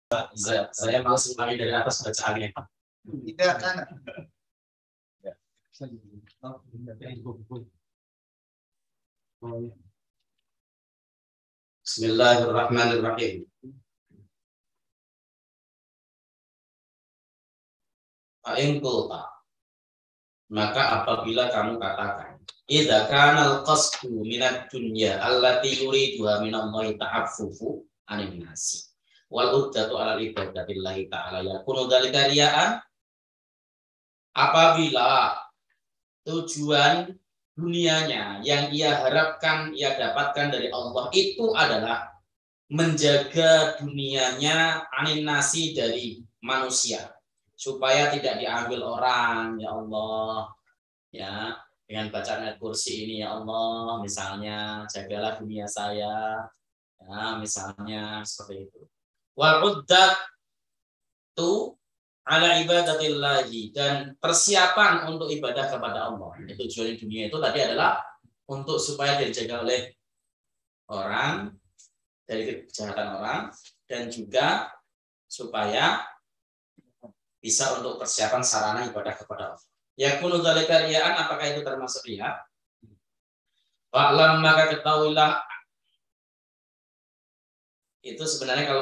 Saya mau ulangi dari atas bacaannya. Tidak kan. Bismillahirrahmanirrahim. Fa'in qulta, maka apabila kamu katakan, idza kana al-qasdu minad dunya allati yuriduha minallahi ta'affufu 'anil nasi wal uddatu 'ala ibadatillahi ta'ala yakunu dzalika riya'an. Apabila tujuan dunianya yang ia harapkan ia dapatkan dari Allah itu adalah menjaga dunianya anin nasi dari manusia supaya tidak diambil orang, ya Allah, ya, dengan bacaan ayat kursi ini, ya Allah, misalnya jagalah dunia saya, ya, misalnya seperti itu. Wal uddatu ala ibadatillahi, dan persiapan untuk ibadah kepada Allah. Tujuan dunia itu tadi adalah untuk supaya dijaga oleh orang dari kejahatan orang, dan juga supaya bisa untuk persiapan sarana ibadah kepada Allah. Yakunu dzalika riya'an, apakah itu termasuk riya? Fa'lam, maka ketahuilah, itu sebenarnya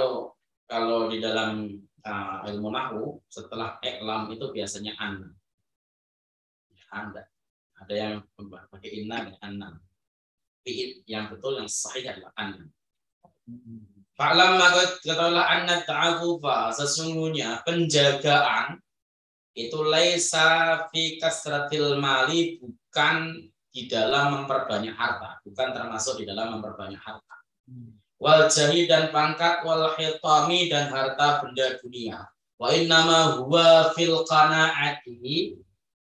kalau di dalam ilmu nahwu setelah iklam itu biasanya anda. Ada yang pakai inna dan anna. Tapi yang betul, yang sahih adalah anna. Fa'lam, maka ketahuilah anna ta'afufa, sesungguhnya penjagaan itu laisa fi kasratil mali, bukan di dalam memperbanyak harta, bukan termasuk di dalam memperbanyak harta. Wal jahi, dan pangkat, wal hitami, dan harta benda dunia. Wa innama huwa fil qanaati,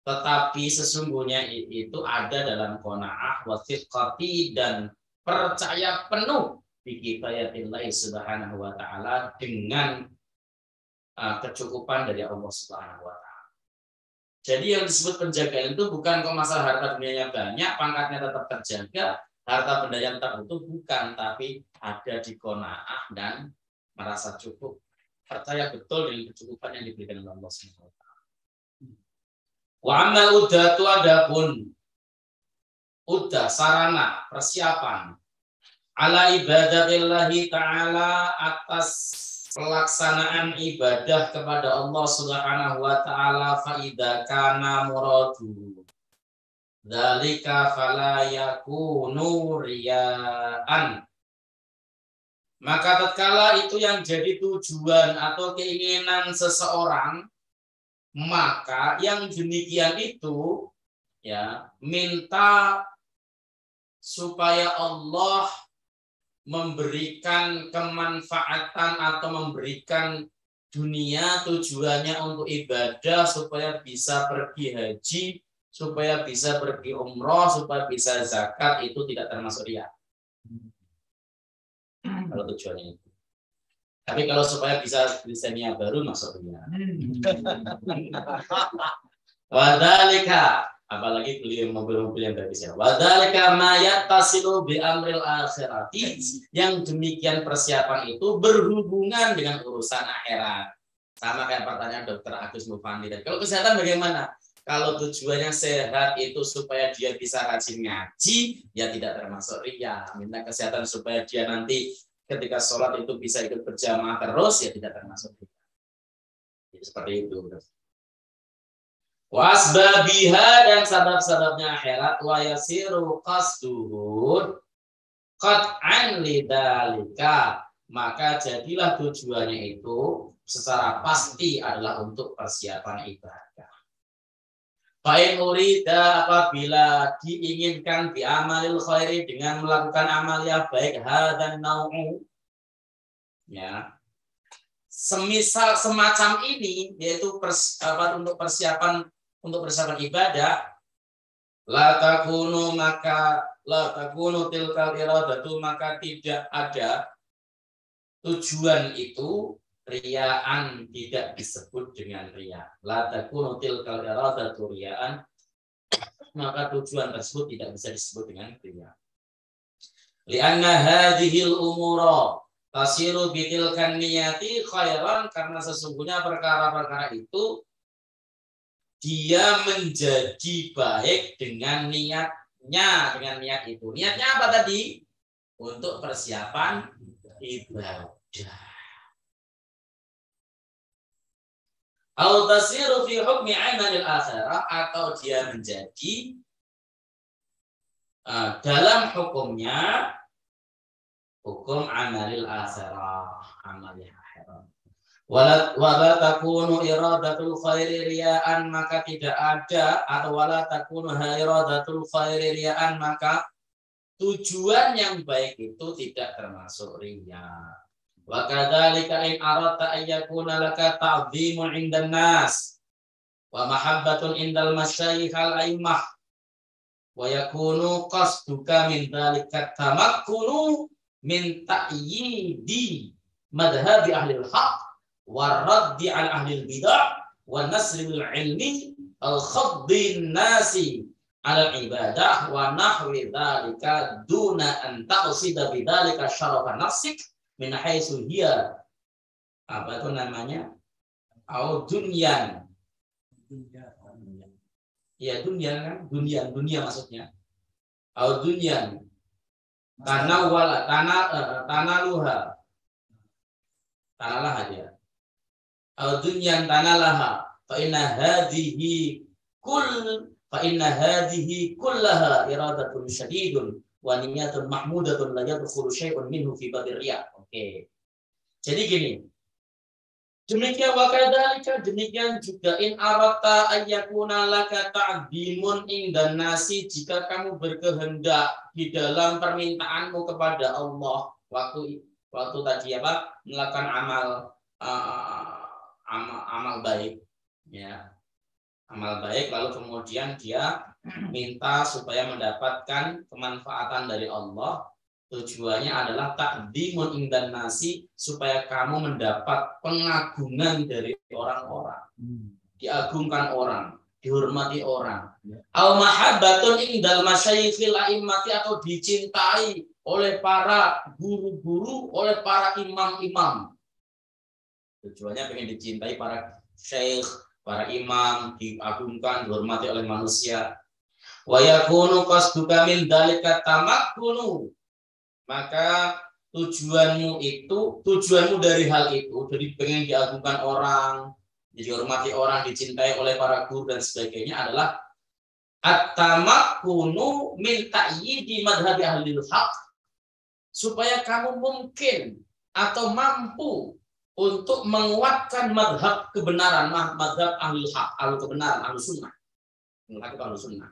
tetapi sesungguhnya itu ada dalam qanaah, wa thiqati, dan percaya penuh bi kifayatillahi subhanahu wa ta'ala, dengan kecukupan dari Allah subhanahu wa ta'ala. Jadi yang disebut penjagaan itu bukan kok masalah harta dunianya banyak, pangkatnya tetap terjaga, harta bendanya tetap utuh, bukan, tapi ada di qanaah dan merasa cukup, percaya betul dengan kecukupan yang diberikan oleh Allah subhanahu wa ta'ala. Wa amal uddatu, adapun uddah, sarana, persiapan, ala ibadatillahi ta'ala, atas pelaksanaan ibadah kepada Allah subhanahu wa ta'ala, fa'idha kana muradu dzalika fala yakunu riya'an, maka tatkala itu yang jadi tujuan atau keinginan seseorang, maka yang demikian itu ya minta supaya Allah memberikan kemanfaatan atau memberikan dunia, tujuannya untuk ibadah, supaya bisa pergi haji, supaya bisa pergi umroh, supaya bisa zakat, itu tidak termasuk riya. Kalau tujuannya itu. Tapi kalau supaya bisa desainnya baru, masuk riya. Wadhalika, apalagi beli mobil-mobil yang gratis ya. Wadhalika ma yattasilu bi amril akhirati, yang demikian persiapan itu berhubungan dengan urusan akhirat. Sama kayak pertanyaan Dr. Agus Mufandi. Kalau kesehatan bagaimana? Kalau tujuannya sehat itu supaya dia bisa rajin ngaji, ya tidak termasuk riya. Minta kesehatan supaya dia nanti ketika sholat itu bisa ikut berjamaah terus, ya tidak termasuk riya. Jadi seperti itu. Wasbabiha, dan sabab-sababnya akhirat, wa yasiru qasduhud qat'an lidzalika, maka jadilah tujuannya itu secara pasti adalah untuk persiapan ibadah. Fa'in urida, apabila diinginkan bi'amalil khairi, dengan melakukan amaliyah baik, hadan nau'u, ya, semisal semacam ini, yaitu untuk persiapan ibadah, la takunu tilkal iradatu, maka tidak ada tujuan itu riyaan, tidak disebut dengan riya. La takunu tilkal iradatu riyaan, maka tujuan tersebut tidak bisa disebut dengan riya. Lianna hadhil umura, Tasiru bitilkan niyati khairan, karena sesungguhnya perkara-perkara itu dia menjadi baik dengan niatnya, dengan niat itu. Niatnya apa tadi? Untuk persiapan ibadah. Au tasiru fi hukmi amalil akhirah, atau dia menjadi dalam hukumnya hukum amalil akhirah, amal akhirat. Wala takunu iradatul khairi riya'an, maka tidak ada, atau wala takunu iradatul khairi riya'an, maka tujuan yang baik itu tidak termasuk riya. Wa kadzalika in aradta an yakuna laka ta'dhimun 'indan nas wa mahabbatun 'indal masyayikh al-a'immah wa yakunu qasduka min dzalika tamakkunu min ta'yidi madhhabi ahli al-haq wa raddi 'ala ahli al-bid'ah wa nasri al-'ilmi al-khaddin nasi 'ala al-ibadah wa nahwi dzalika duna an taqsida bidzalika syarafa nafsik min haitsu hiya apa itu namanya au dunyan. Ya dunia kan, dunia maksudnya. Au dunyan. Karena wala tanaluha. Tanalah aja. Au dunyan tanalaha fa inna hadhihi kullaha iradatun syadidun wa niyatun mahmudatun la yadkhulu syai'un minhu fi badir riya. Oke. Jadi gini. Demikian wakadzalika, demikian juga in arata ayyakuna laka ta'dhimun indan nasi, jika kamu berkehendak di dalam permintaanmu kepada Allah waktu tadi apa? Melakukan amal baik, ya. Amal baik, lalu kemudian dia minta supaya mendapatkan kemanfaatan dari Allah. Tujuannya adalah ta'dhimun indan nasi, supaya kamu mendapat pengagungan dari orang-orang. Diagungkan orang, dihormati orang. Au mahabbatun indal masyayikhil a'immati, atau dicintai oleh para guru-guru, oleh para imam-imam. Tujuannya pengen dicintai para syekh, para imam, diagungkan, dihormati oleh manusia. Wa yakunu qasduka min dzalika tamakkunu, maka tujuanmu dari hal itu, jadi pengen diagungkan orang, dihormati orang, dicintai oleh para guru dan sebagainya, adalah at-tamakkunu min ta'yidi madhhabi ahlil haq, supaya kamu mungkin atau mampu untuk menguatkan madhab kebenaran, madhab ahlul haq, ahlul kebenaran, ahlus sunnah, ahlus sunnah.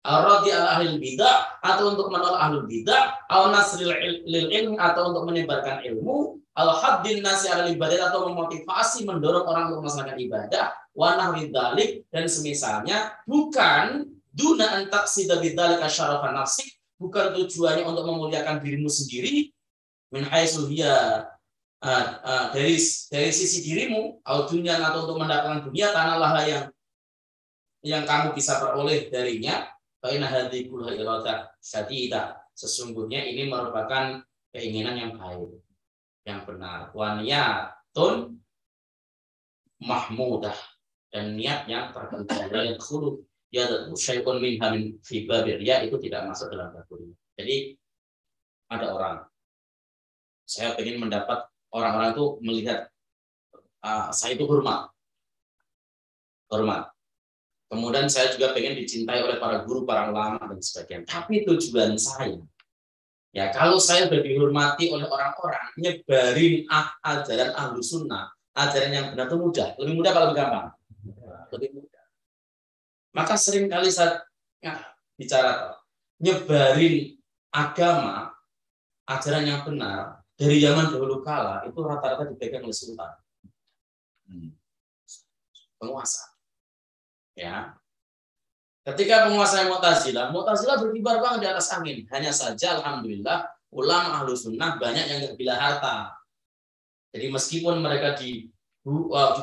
Ar-raddi ala ahli bidah, atau untuk menolak ahli bidah, au nasril ilmi, atau untuk menyebarkan ilmu, al-haddin nasi ala ibadah, atau memotivasi, mendorong orang untuk melaksanakan ibadah, wa nahwi dzalik, dan semisalnya, bukan duna an taqsida bidzalika syarafa nafsik, bukan tujuannya untuk memuliakan dirimu sendiri, min haitsu hiya dari sisi dirimu, au dunya, atau untuk mendapatkan dunia, tanahlah yang kamu bisa peroleh darinya. Fa inna hadhihi kullu iradah syadidah, sesungguhnya ini merupakan keinginan yang baik, yang benar. Wa niyatun mahmudah, dan niat yang tertentu. Yang khulu ya syai'un minha min fi babir riya, itu tidak masuk dalam bab riya. Jadi ada orang, saya ingin mendapat orang-orang itu melihat saya itu hormat. Kemudian saya juga pengen dicintai oleh para guru, para ulama dan sebagainya. Tapi tujuan saya, ya kalau saya sudah dihormati oleh orang-orang, nyebarin ajaran ahlu sunnah, ajaran yang benar itu mudah. Lebih mudah kalau lebih gampang? Lebih mudah. Maka sering kali saya bicara nyebarin agama, ajaran yang benar dari zaman dahulu kala, itu rata-rata dipegang oleh sultan, penguasa. Ya, ketika penguasa Mu'tazilah berkibar banget di atas angin. Hanya saja, alhamdulillah, ulama ahlu sunnah banyak yang nggak gila harta. Jadi meskipun mereka di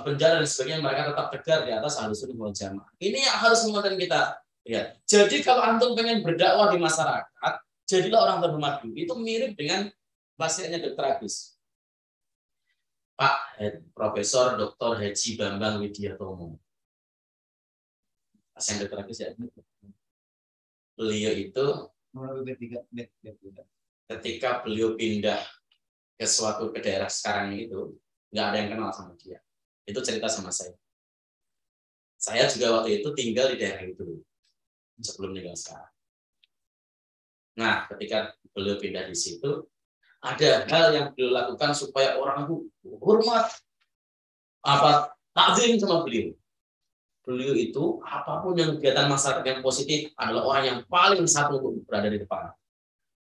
penjara dan sebagainya, mereka tetap tegar di atas ahlu sunnah wal jamaah. Ini yang harus kemudian kita lihat. Jadi kalau antum pengen berdakwah di masyarakat, jadilah orang terhormat dulu. Itu mirip dengan pasiennya Dr. Agus. Pak Profesor Dr. Haji Bambang Widiatomo. Pasien Dr. Agus ya. Beliau itu ketika beliau pindah ke daerah sekarang itu, nggak ada yang kenal sama dia. Itu cerita sama saya. Saya juga waktu itu tinggal di daerah itu sebelum tinggal sekarang. Nah, ketika beliau pindah di situ, ada hal yang beliau lakukan supaya orang itu hormat, takzim sama beliau. Beliau itu apapun yang kegiatan masyarakat yang positif adalah orang yang paling satu untuk berada di depan.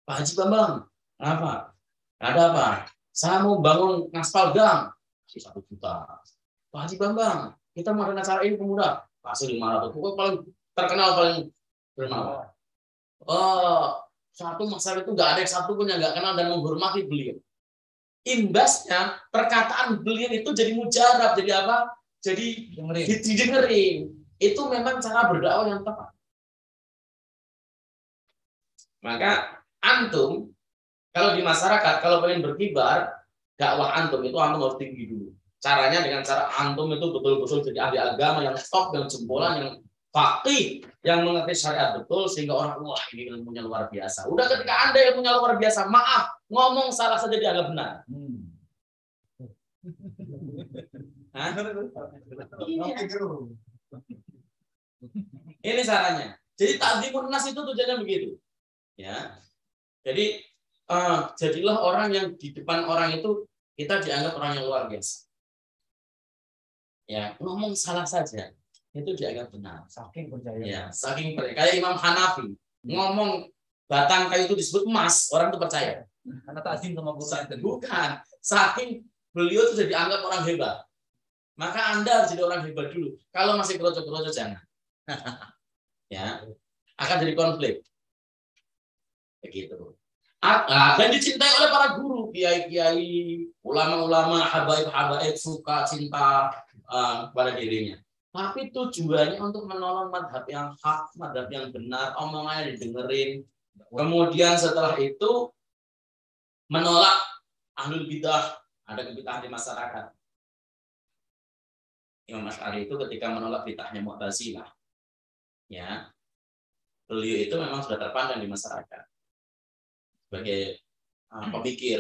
Pak Haji Bambang, kenapa? Ada apa? Saya mau bangun ngaspal gang, kasih 1 juta. Pak Haji Bambang, kita mau ada acara ini pemuda, kasih 500. Pokoknya paling terkenal, paling bermanfaat. Oh, satu masyarakat itu nggak ada yang satu pun yang nggak kenal dan menghormati beliau. Imbasnya perkataan beliau itu jadi mujarab, jadi apa? Jadi didengerin. Itu memang cara berdakwah yang tepat. Maka antum kalau di masyarakat kalau pengen berkibar, dakwah antum itu antum harus tinggi dulu. Caranya dengan cara antum itu betul-betul jadi ahli agama yang top, yang jempolan, yang faqih, yang mengerti syariat betul sehingga orang wah ini ilmunya luar biasa. Udah ketika Anda ilmunya luar biasa, maaf, ngomong salah saja dianggap benar. Ini caranya. Jadi takdimun nas itu tujuannya begitu. Ya. Jadi jadilah orang yang di depan orang itu kita dianggap orang yang luar biasa. Ya, ngomong salah saja itu dianggap benar. Saking percaya. Ya, saking percaya. Kayak Imam Hanafi ngomong batang kayu itu disebut emas, orang itu percaya. Karena takzim sama Quran. Bukan. Saking beliau itu jadi anggap orang hebat. Maka Anda harus jadi orang hebat dulu. Kalau masih kroco-kroco jangan. Ya, akan jadi konflik. Begitu. Dan dicintai oleh para guru, kiai-kiai, ulama-ulama, habaib-habaib suka cinta pada dirinya. Tapi tujuannya untuk menolong madhab yang hak, madhab yang benar, omongannya didengerin. Kemudian setelah itu menolak ahlul bidah, ada kebid'ahan di masyarakat. Imam Asy'ari itu ketika menolak bid'ahnya Mu'tazilah, ya, beliau itu memang sudah terpandang di masyarakat sebagai pemikir,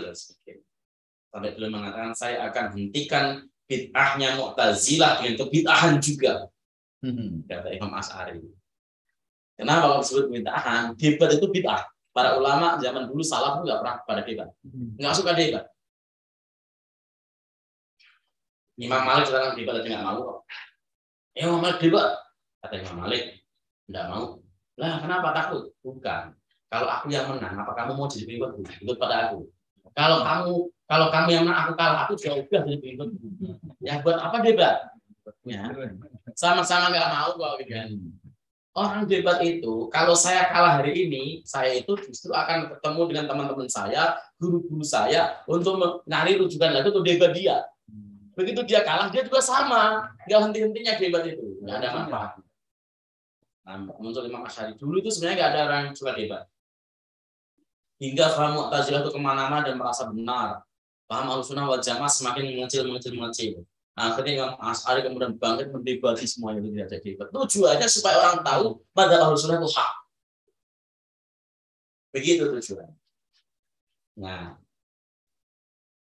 sampai beliau mengatakan saya akan hentikan bid'ahnya Mu'tazilah dengan kebid'ahan juga, kata Imam Asy'ari. Kenapa kalau disebut bid'ahan? Debat itu bid'ah. Para ulama zaman dulu salaf nggak pernah pada debat, nggak suka debat. Imam Malik sekarang debat aja nggak mau. Imam Malik debat, kata Imam Malik, nggak mau. Lah kenapa takut? Bukan. Kalau aku yang menang, apa kamu mau jadi pengikut? Ikut pada aku. Kalau kamu yang menang, aku kalah, aku juga udah jadi pengikut. Ya buat apa debat? Ya, sama-sama nggak mau kok gitu kan. Orang debat itu, kalau saya kalah hari ini, saya itu justru akan ketemu dengan teman-teman saya, guru-guru saya, untuk mencari rujukan lagi untuk debat dia. Begitu dia kalah, dia juga sama. Nggak henti-hentinya debat itu. Nggak ada manfaat. Nah, muncul Imam Asy'ari. Dulu itu sebenarnya nggak ada orang yang suka debat. Hingga paham Mu'tazilah itu kemana-mana dan merasa benar. Paham Ahlussunnah wal Jamaah semakin mengecil. Nah, ketika Imam Asy'ari kemudian bangkit mendebati semuanya itu tidak ada debat. Tujuannya supaya orang tahu pada Ahlussunnah itu hak. Begitu tujuannya. Nah,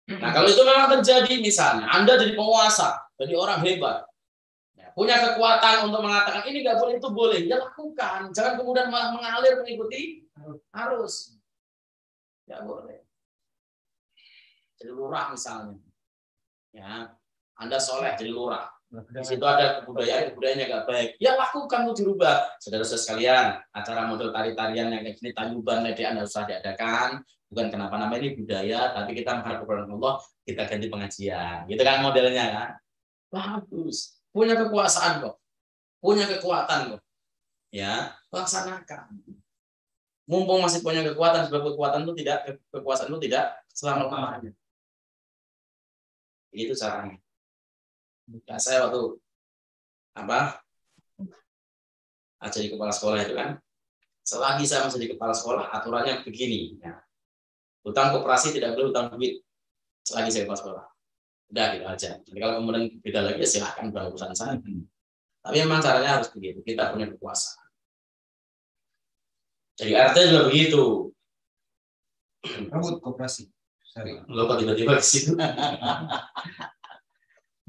kalau itu memang terjadi, misalnya Anda jadi penguasa, jadi orang hebat, ya, punya kekuatan untuk mengatakan ini nggak boleh, itu boleh, ya lakukan. Jangan kemudian malah mengalir mengikuti arus. Nggak boleh. Jadi lurah misalnya, ya Anda soleh jadi lurah. Di situ ada kebudayaannya nggak baik, ya lakukan untuk dirubah. Saudara-saudara sekalian, acara model tari-tarian yang kayak gini, tayuban, ledean harus diadakan. Bukan kenapa-napa ini budaya, tapi kita mengharap kepada Allah, kita ganti pengajian. Gitu kan modelnya kan? Bagus. Punya kekuasaan kok. Punya kekuatan kok. Ya, laksanakan. Mumpung masih punya kekuatan, sebab kekuasaan itu tidak selama-lamanya. Itu caranya. Nah, saya waktu jadi kepala sekolah itu kan, selagi saya masih di kepala sekolah aturannya begini. Ya. Hutang koperasi tidak boleh hutang duit selagi saya sekolah. Udah gitu aja. Jadi kalau kemudian beda lagi ya silahkan berurusan saya. Tapi memang caranya harus begitu. Kita punya kekuasaan. Jadi RT juga begitu. Rebut koperasi. Lupa tiba-tiba ke situ.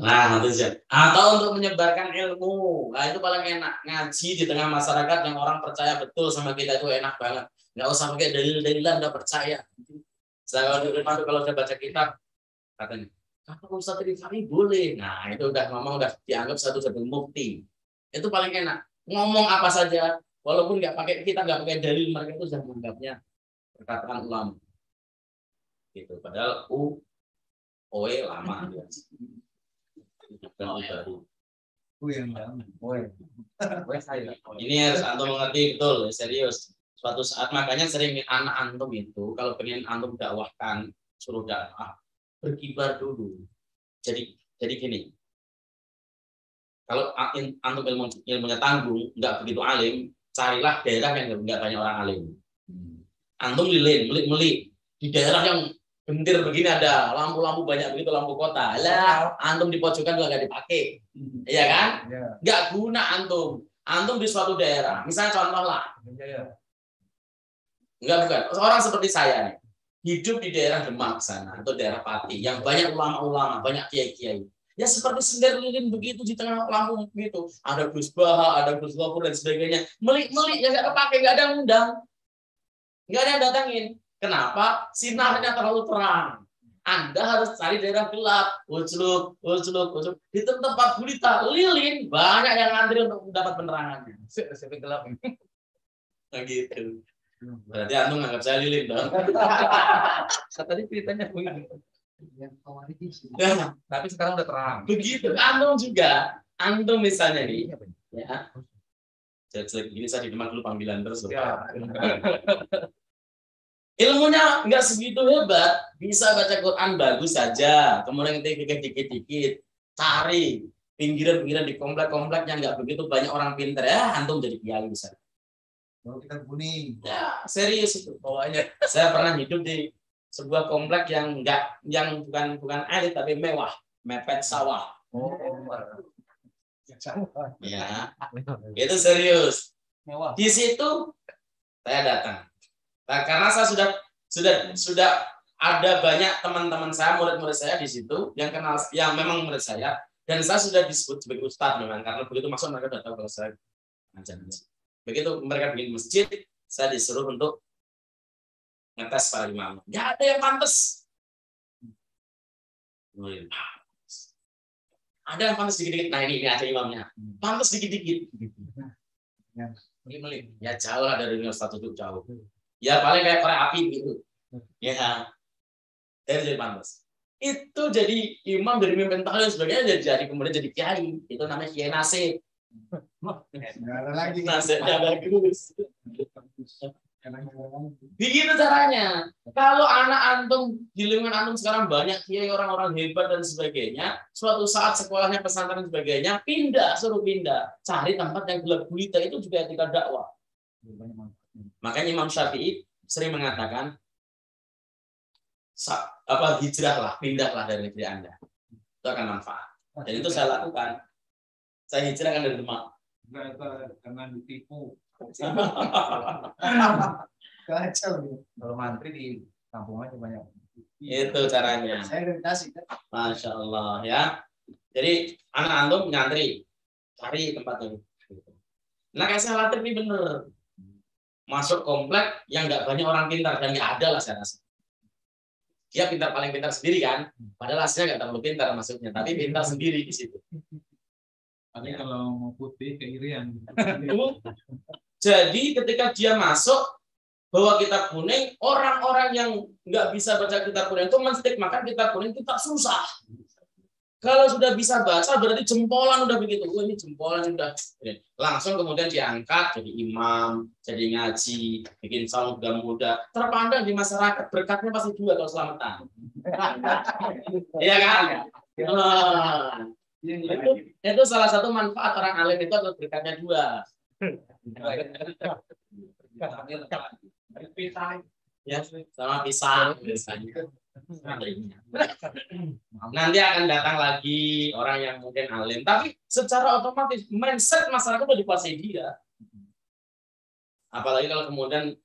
Nah, itu saja. Atau untuk menyebarkan ilmu. Nah, itu paling enak. Ngaji di tengah masyarakat yang orang percaya betul sama kita itu enak banget. Nggak usah pakai dalil-dalilan, nggak percaya. Saya kalau udah baca kitab, katanya, kalau Ustaz Rifai boleh. Nah, itu udah ngomong, udah dianggap satu bukti. Itu paling enak. Ngomong apa saja, walaupun nggak pakai kitab, nggak pakai dalil, mereka itu sudah menganggapnya perkataan ulama. Gitu. Padahal OE lama. Ya. Ini harus antum mengerti betul, serius. Suatu saat makanya sering anak antum itu kalau pengen antum dakwahkan, suruh dakwah, berkibar dulu. Jadi gini. Kalau antum ilmunya tanggung, nggak begitu alim, carilah daerah yang nggak banyak orang alim. Antum melik di daerah yang gentir begini ada lampu-lampu banyak begitu, lampu kota. Lah, antum di pojokan juga nggak dipakai, iya kan? Nggak guna antum. Antum di suatu daerah, misalnya contoh lah, bukan. Orang seperti saya nih, hidup di daerah Demak sana atau daerah Pati yang banyak ulama-ulama, banyak kiai-kiai. Ya seperti sender lilin begitu di tengah lampu begitu. Ada Gus Baha, ada Gus Gopur dan sebagainya. Melik-melik yang nggak kepake, nggak ada yang undang, nggak ada yang datangin. Kenapa? Sinarnya terlalu terang. Anda harus cari daerah gelap, ucluk. Di tempat gurita, lilin, banyak yang ngantri untuk mendapat penerangannya. Sampai gelap. Nah gitu. Berarti antum nganggap saya lilin dong. Tadi ceritanya begitu. Ya, tapi sekarang udah terang. Begitu. Antum juga. Antum misalnya nih, ya. Jelek gini saya di Demak dulu panggilan terus. Ya. Ilmunya nggak segitu hebat, bisa baca Quran bagus saja, kemudian dikit-dikit, cari pinggiran-pinggiran di komplek-komplek yang nggak begitu banyak orang pintar, ya antum jadi kiai bisa. Kalau kita kuning. Ya serius itu bawahnya. Saya pernah hidup di sebuah komplek yang bukan elit tapi mewah, mepet sawah. Oh, ya, itu serius. Mewah. Di situ saya datang. Nah, karena saya sudah ada banyak teman-teman saya, murid-murid saya di situ yang kenal, yang memang murid saya, dan saya sudah disebut sebagai ustadz memang karena begitu masuk mereka sudah tahu kalau saya ngajar. Begitu mereka bikin masjid, saya disuruh untuk ngetes para imam. Nggak ada yang pantas. Ada yang pantas dikit-dikit. Nah ini ada imamnya. Pantas dikit-dikit. Meli-meli. Ya jauh lah dari ustadz itu jauh. Ya paling kayak korek api gitu. Ya. Jadi pantas. Itu jadi imam dari mimpin tahlil sebagainya jadi kemudian jadi kiai. Itu namanya kiai nasib. Nasibnya bagus. Begitu caranya. Kalau anak antum di lingkungan antum sekarang banyak kiai, orang-orang hebat dan sebagainya, suatu saat sekolahnya pesantren dan sebagainya, suruh pindah, cari tempat yang gelap gulita, itu juga etika dakwah. Makanya Imam Syafi'i sering mengatakan hijrahlah, pindahlah dari negeri Anda. Itu akan manfaat. Dan itu saya lakukan. Saya hijrah kan dari Demak. Jangan ditipu. Kacau. Kalau mantri di kampung aja banyak. Itu caranya. Saya dikasih. Masya Allah ya. Jadi anak antum nyantri, cari tempatnya. Nah kayak saya latih ini bener. Masuk komplek yang nggak banyak orang pintar dan nggak ada lah saya rasa. Dia paling pintar sendiri kan, padahal hasilnya nggak terlalu pintar maksudnya, tapi pintar sendiri di situ. Tapi kalau mau putih keirian. Jadi ketika dia masuk bawa kitab kuning, orang-orang yang nggak bisa baca kitab kuning itu menstigmakan kitab kuning itu tak susah. Kalau sudah bisa baca berarti jempolan udah begitu. Ini jempolan sudah. Langsung kemudian diangkat jadi imam, jadi ngaji, bikin saum muda. Terpandang di masyarakat, berkatnya pasti dua kalau selamatan. Iya kan? Itu salah satu manfaat orang alim itu adalah berkatnya dua. Ya, sama pisang biasanya. Nanti akan datang lagi orang yang mungkin alim, tapi secara otomatis mindset masyarakat udah dikuasai dia. Apalagi kalau kemudian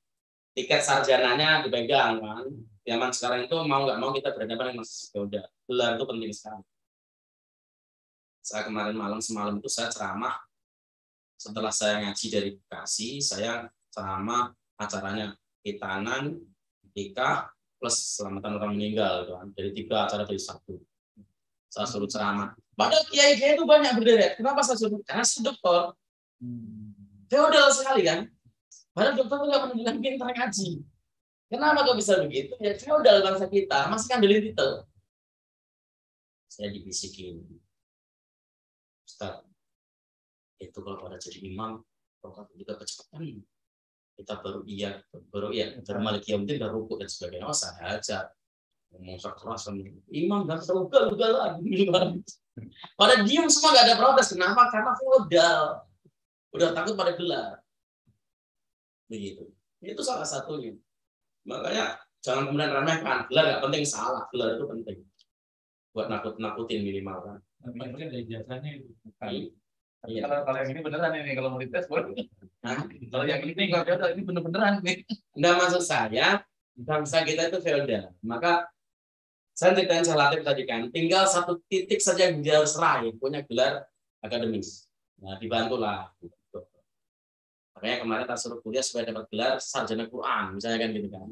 tiket sarjananya dipegang kan. Zaman sekarang itu mau nggak mau kita berhadapan dengan udah gelar itu penting sekali. Saya kemarin semalam itu saya ceramah setelah saya ngaji dari Bekasi, saya ceramah acaranya hitanan, nikah plus selamatan orang meninggal kan. Dari 3 acara dari 1. Saya suruh ceramah. Padahal kiai itu banyak berderet. Kenapa saya suruh? Karena saya dokter. Feodal sekali kan. Padahal dokter itu nggak menunjukkan pintar ngaji. Kenapa kok bisa begitu? Ya feodal bangsa kita masih ngandelin titel. Saya dibisikin, Ustaz, itu kalau pada jadi imam, kalau juga kecepatan, kita baru Malik Yaumdin baru rukuk dan sebagainya. Oh, saya aja ngomong keras imam dan ugal-ugalan. Pada diem semua nggak ada protes. Kenapa? Karena feodal. Udah takut pada gelar. Begitu. Itu salah satunya. Makanya jangan kemudian remehkan. Gelar nggak penting, salah. Gelar itu penting. Buat nakut-nakutin minimal kan. Mungkin ada ijazahnya itu. Iya. Kalau yang ini beneran ini, kalau mau dites boleh. Kalau yang ini nggak feodal, ini bener-beneran nih. Nggak, maksud saya bangsa kita itu feodal. Maka saya ceritain Salatif tadi kan, tinggal 1 titik saja yang dia harus raih, punya gelar akademis. Nah, dibantulah. Makanya kemarin saya suruh kuliah supaya dapat gelar sarjana Quran, misalnya kan gitu kan.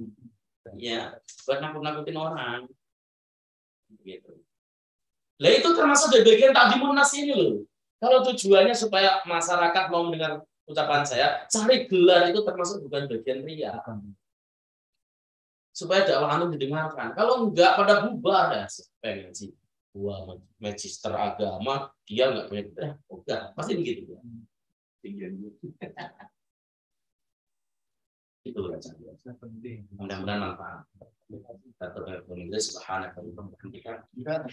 Ya, buat nakut-nakutin orang. Gitu. Lah itu termasuk dari bagian takdimun nas ini loh. Kalau tujuannya supaya masyarakat mau mendengar ucapan saya, cari gelar itu termasuk bukan bagian ria. Supaya dakwah anu didengarkan. Kalau enggak pada bubar ya, pengen sih. Wah, magister agama dia enggak punya gelar. Enggak, pasti begitu ya. Itu aja. Mudah-mudahan manfaat. Kita terus subhanallah kita